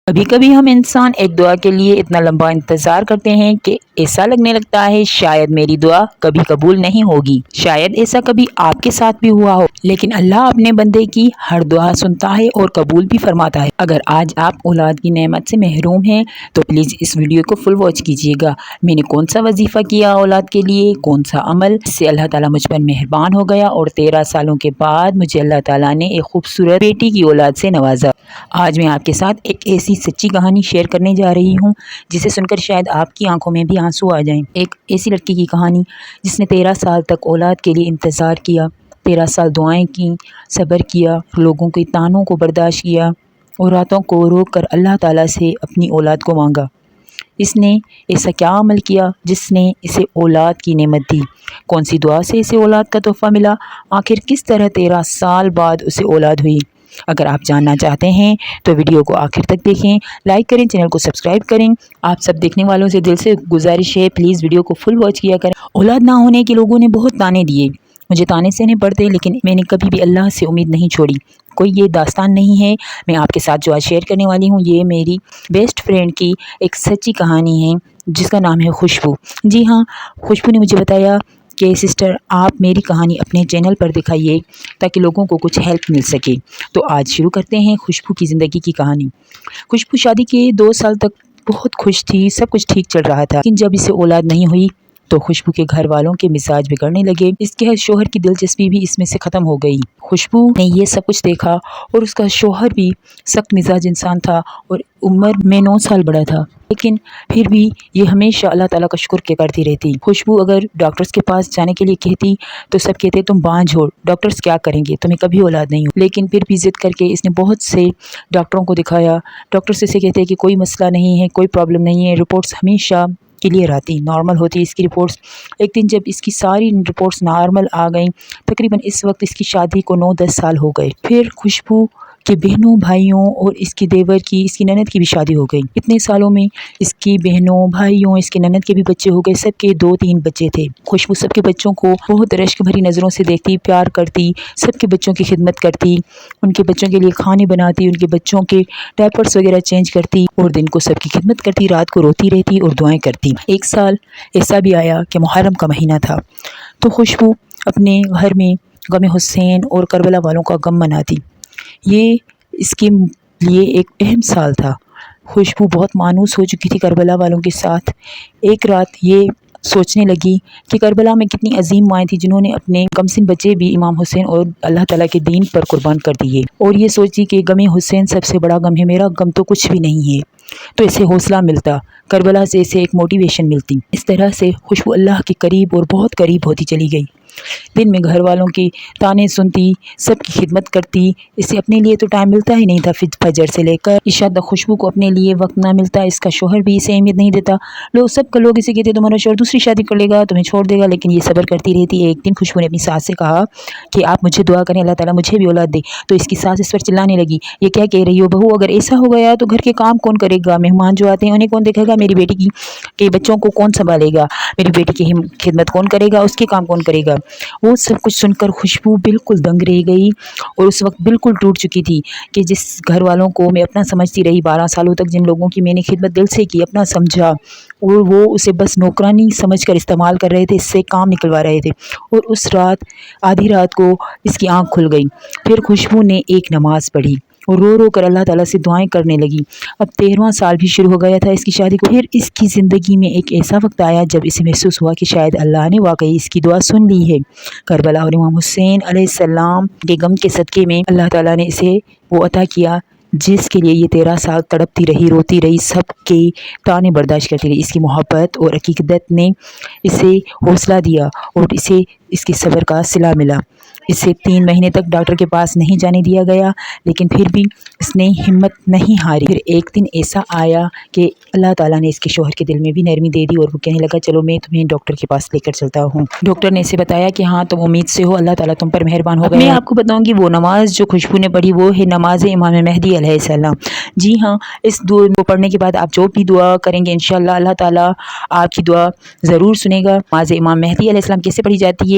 کبھی کبھی ہم انسان ایک دعا کے لیے اتنا لمبا انتظار کرتے ہیں کہ ایسا لگنے لگتا ہے شاید میری دعا کبھی قبول نہیں ہوگی۔ شاید ایسا کبھی آپ کے ساتھ بھی ہوا ہو، لیکن اللہ اپنے بندے کی ہر دعا سنتا ہے اور قبول بھی فرماتا ہے۔ اگر آج آپ اولاد کی نعمت سے محروم ہیں تو پلیز اس ویڈیو کو فل واچ کیجیے گا۔ میں نے کون سا وظیفہ کیا اولاد کے لیے، کون سا عمل، اس سے اللہ تعالیٰ مجھ پر مہربان ہو گیا اور 13 سالوں کے بعد مجھے اللہ تعالیٰ نے ایک خوبصورت بیٹی کی اولاد سے نوازا۔ آج میں آپ کے ساتھ ایک ایسی سچی کہانی شیئر کرنے جا رہی ہوں جسے سن کر شاید آپ کی آنکھوں میں بھی آنسو آ جائیں۔ ایک ایسی لڑکی کی کہانی جس نے 13 سال تک اولاد کے لیے انتظار کیا، 13 سال دعائیں کیں، صبر کیا، لوگوں کے طعنوں کو برداشت کیا اور راتوں کو رو کر اللہ تعالیٰ سے اپنی اولاد کو مانگا۔ اس نے ایسا کیا عمل کیا جس نے اسے اولاد کی نعمت دی؟ کون سی دعا سے اسے اولاد کا تحفہ ملا؟ آخر کس طرح 13 سال بعد اسے اولاد ہوئی؟ اگر آپ جاننا چاہتے ہیں تو ویڈیو کو آخر تک دیکھیں، لائک کریں، چینل کو سبسکرائب کریں۔ آپ سب دیکھنے والوں سے دل سے گزارش ہے پلیز ویڈیو کو فل واچ کیا کریں۔ اولاد نہ ہونے کے لوگوں نے بہت طعنے دیے، مجھے طعنے سہنے پڑتے لیکن میں نے کبھی بھی اللہ سے امید نہیں چھوڑی۔ کوئی یہ داستان نہیں ہے، میں آپ کے ساتھ جو آج شیئر کرنے والی ہوں یہ میری بیسٹ فرینڈ کی ایک سچی کہانی ہے جس کا نام ہے خوشبو۔ جی ہاں، خوشبو نے مجھے بتایا کہ سسٹر آپ میری کہانی اپنے چینل پر دکھائیے تاکہ لوگوں کو کچھ ہیلپ مل سکے۔ تو آج شروع کرتے ہیں خوشبو کی زندگی کی کہانی۔ خوشبو شادی کے 2 سال تک بہت خوش تھی، سب کچھ ٹھیک چل رہا تھا، لیکن جب اسے اولاد نہیں ہوئی تو خوشبو کے گھر والوں کے مزاج بگڑنے لگے۔ اس کے شوہر کی دلچسپی بھی اس میں سے ختم ہو گئی۔ خوشبو نے یہ سب کچھ دیکھا اور اس کا شوہر بھی سخت مزاج انسان تھا اور عمر میں 9 سال بڑا تھا، لیکن پھر بھی یہ ہمیشہ اللہ تعالیٰ کا شکر کرتی رہتی۔ خوشبو اگر ڈاکٹرز کے پاس جانے کے لیے کہتی تو سب کہتے تم بانجھ ہو، ڈاکٹرز کیا کریں گے، تمہیں کبھی اولاد نہیں ہو۔ لیکن پھر بھی ضد کر کے اس نے بہت سے ڈاکٹروں کو دکھایا۔ ڈاکٹرز اسے کہتے کہ کوئی مسئلہ نہیں ہے، کوئی پرابلم نہیں ہے، رپورٹس ہمیشہ کلیئر آتی، نارمل ہوتی اس کی رپورٹس۔ ایک دن جب اس کی ساری رپورٹس نارمل آ گئیں، تقریباً اس وقت اس کی شادی کو 9-10 سال ہو گئے۔ پھر خوشبو کے بہنوں بھائیوں اور اس کی دیور کی، اس کی نند کی بھی شادی ہو گئی۔ اتنے سالوں میں اس کی بہنوں بھائیوں، اس کی نند کے بھی بچے ہو گئے، سب کے 2-3 بچے تھے۔ خوشبو سب کے بچوں کو بہت رشک بھری نظروں سے دیکھتی، پیار کرتی، سب کے بچوں کی خدمت کرتی، ان کے بچوں کے لیے کھانے بناتی، ان کے بچوں کے ڈائپرس وغیرہ چینج کرتی اور دن کو سب کی خدمت کرتی، رات کو روتی رہتی اور دعائیں کرتی۔ ایک سال ایسا بھی آیا کہ محرم کا مہینہ تھا تو خوشبو اپنے گھر میں غم حسین اور کربلا والوں کا غم مناتی۔ یہ اس کے لیے ایک اہم سال تھا۔ خوشبو بہت مانوس ہو چکی تھی کربلا والوں کے ساتھ۔ ایک رات یہ سوچنے لگی کہ کربلا میں کتنی عظیم مائیں تھیں جنہوں نے اپنے کمسن بچے بھی امام حسین اور اللہ تعالیٰ کے دین پر قربان کر دیے، اور یہ سوچی کہ غم حسین سب سے بڑا غم ہے، میرا غم تو کچھ بھی نہیں ہے۔ تو اسے حوصلہ ملتا، کربلا سے اسے ایک موٹیویشن ملتی۔ اس طرح سے خوشبو اللہ کے قریب اور بہت قریب ہوتی چلی گئی۔ دن میں گھر والوں کی طعنے سنتی، سب کی خدمت کرتی، اسے اپنے لیے تو ٹائم ملتا ہی نہیں تھا۔ فجر سے لے کر عشاء تک خوشبو کو اپنے لیے وقت نہ ملتا۔ اس کا شوہر بھی اسے اہمیت نہیں دیتا، لوگ اسے کہتے تمہارا شوہر دوسری شادی کر لے گا، تمہیں چھوڑ دے گا، لیکن یہ صبر کرتی رہتی۔ ایک دن خوشبو نے اپنی ساس سے کہا کہ آپ مجھے دعا کریں اللہ تعالیٰ مجھے بھی اولاد دے، تو اس کی ساس اس پر چلانے لگی، یہ کیا کہہ رہی ہو بہو، اگر ایسا ہو گیا تو گھر کے کام کون کرے گا، مہمان جو آتے ہیں انہیں کون دیکھے گا، میری بیٹی کے بچوں کو کون سنبھالے گا، میری بیٹی کی خدمت کون کرے گا، اس کے کام کون کرے گا۔ وہ سب کچھ سن کر خوشبو بالکل دنگ رہ گئی اور اس وقت بالکل ٹوٹ چکی تھی کہ جس گھر والوں کو میں اپنا سمجھتی رہی 12 سالوں تک، جن لوگوں کی میں نے خدمت دل سے کی، اپنا سمجھا، اور وہ اسے بس نوکرانی سمجھ کر استعمال کر رہے تھے، اس سے کام نکلوا رہے تھے، اور اس رات آدھی رات کو اس کی آنکھ کھل گئی۔ پھر خوشبو نے ایک نماز پڑھی اور رو رو کر اللہ تعالیٰ سے دعائیں کرنے لگی۔ اب 13واں سال بھی شروع ہو گیا تھا اس کی شادی کو۔ پھر اس کی زندگی میں ایک ایسا وقت آیا جب اسے محسوس ہوا کہ شاید اللہ نے واقعی اس کی دعا سن لی ہے۔ کربلا اور امام حسین علیہ السلام کے غم کے صدقے میں اللہ تعالیٰ نے اسے وہ عطا کیا جس کے لیے یہ 13 سال تڑپتی رہی، روتی رہی، سب کے طعنے برداشت کرتی رہی۔ اس کی محبت اور عقیدت نے اسے حوصلہ دیا اور اسے اس کے صبر کا صلہ ملا۔ اسے 3 مہینے تک ڈاکٹر کے پاس نہیں جانے دیا گیا، لیکن پھر بھی اس نے ہمت نہیں ہاری۔ پھر ایک دن ایسا آیا کہ اللہ تعالیٰ نے اس کے شوہر کے دل میں بھی نرمی دے دی اور وہ کہنے لگا چلو میں تمہیں ڈاکٹر کے پاس لے کر چلتا ہوں۔ ڈاکٹر نے اسے بتایا کہ ہاں تم امید سے ہو، اللہ تعالیٰ تم پر مہربان ہو گیا۔ میں آپ کو بتاؤں گی وہ نماز جو خوشبو نے پڑھی وہ ہے نماز امام مہدی علیہ السلام۔ جی ہاں، اس دعا کو پڑھنے کے بعد آپ جو بھی دعا کریں گے انشاءاللہ اللہ تعالیٰ آپ کی دعا ضرور سنے گا۔ نماز امام مہدی علیہ السلام کیسے پڑھی جاتی ہے